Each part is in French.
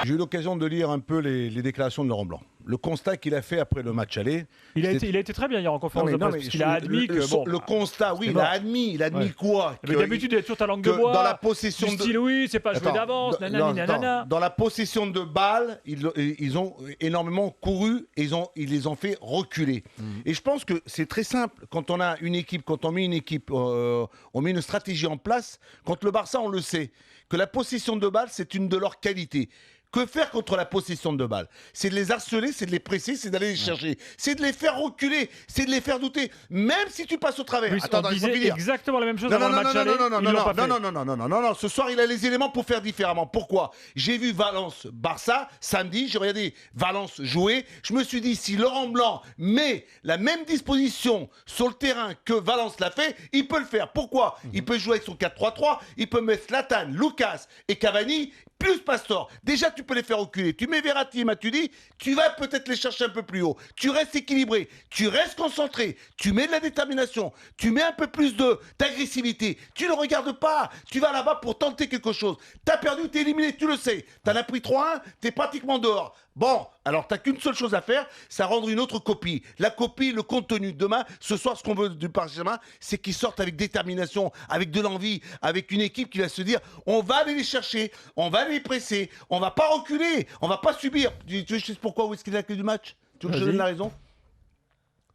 J'ai eu l'occasion de lire un peu les déclarations de Laurent Blanc. Le constat qu'il a fait après le match aller. Il a été très bien hier en conférence de presse, parce qu'il a admis que... Le constat, oui, il a admis quoi. Mais d'habitude, il est toujours ta langue de bois. Dans la possession du style, oui, c'est pas joué d'avance, nanana. Dans la possession de balles, ils ont énormément couru et ils les ont fait reculer. Et je pense que c'est très simple. Quand on a une équipe, quand on met une équipe, on met une stratégie en place. Contre le Barça, on le sait, que la possession de balles, c'est une de leurs qualités. Que faire contre la possession de balles? C'est de les harceler, c'est de les presser, c'est d'aller les chercher. C'est de les faire reculer, c'est de les faire douter, même si tu passes au travers. Oui, on disait exactement la même chose avant le match aller. Non, ce soir, il a les éléments pour faire différemment. Pourquoi? J'ai vu Valence-Barça samedi, j'ai regardé Valence jouer. Je me suis dit, si Laurent Blanc met la même disposition sur le terrain que Valence l'a fait, il peut le faire. Pourquoi? Il peut jouer avec son 4-3-3, il peut mettre Zlatan, Lucas et Cavani, plus Pastore. Déjà, tu peux les faire reculer. Tu mets Verratti et Matuidi, tu vas peut-être les chercher un peu plus haut. Tu restes équilibré, tu restes concentré, tu mets de la détermination, tu mets un peu plus d'agressivité. Tu ne regardes pas, tu vas là-bas pour tenter quelque chose. Tu as perdu, tu es éliminé, tu le sais. Tu en as pris 3-1, tu es pratiquement dehors. Bon, alors tu n'as qu'une seule chose à faire, c'est rendre une autre copie. La copie, le contenu. Demain, ce soir, ce qu'on veut du Paris Saint-Germain, c'est qu'ils sortent avec détermination, avec de l'envie, avec une équipe qui va se dire, on va aller les chercher, on va les presser, on va pas reculer, on va pas subir. Tu veux que je te dise pourquoi où est-ce qu'il est la clé du match? Tu veux que je te donne la raison?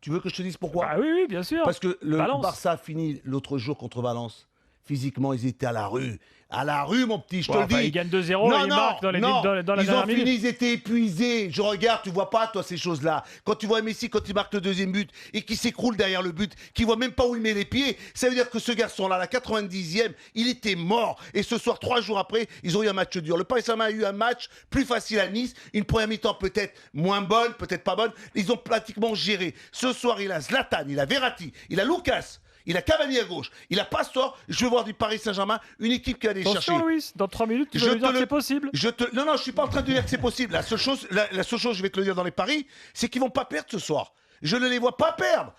Tu veux que je te dise pourquoi? Ah oui, bien sûr. Parce que le Barça a fini l'autre jour contre Valence. Physiquement, ils étaient à la rue. À la rue, mon petit, je te le dis. Ils gagnent 2-0 et ils marquent dans la dernière minute. Ils ont fini, ils étaient épuisés. Je regarde, tu vois pas, toi, ces choses-là. Quand tu vois Messi, quand il marque le deuxième but et qu'il s'écroule derrière le but, qu'il voit même pas où il met les pieds, ça veut dire que ce garçon-là, la 90e, il était mort. Et ce soir, 3 jours après, ils ont eu un match dur. Le Paris Saint-Germain a eu un match plus facile à Nice. Une première mi-temps peut-être moins bonne, peut-être pas bonne. Ils ont pratiquement géré. Ce soir, il a Zlatan, il a Verratti, il a Lucas. Il a Cavani à gauche, il a Pastore. Je veux voir du Paris Saint-Germain, une équipe qui va aller chercher. Attention, Louis, dans 3 minutes, tu vas lui dire que c'est possible. Non, je suis pas en train de dire que c'est possible. La seule chose, je vais te le dire dans les paris, c'est qu'ils vont pas perdre ce soir. Je ne les vois pas perdre.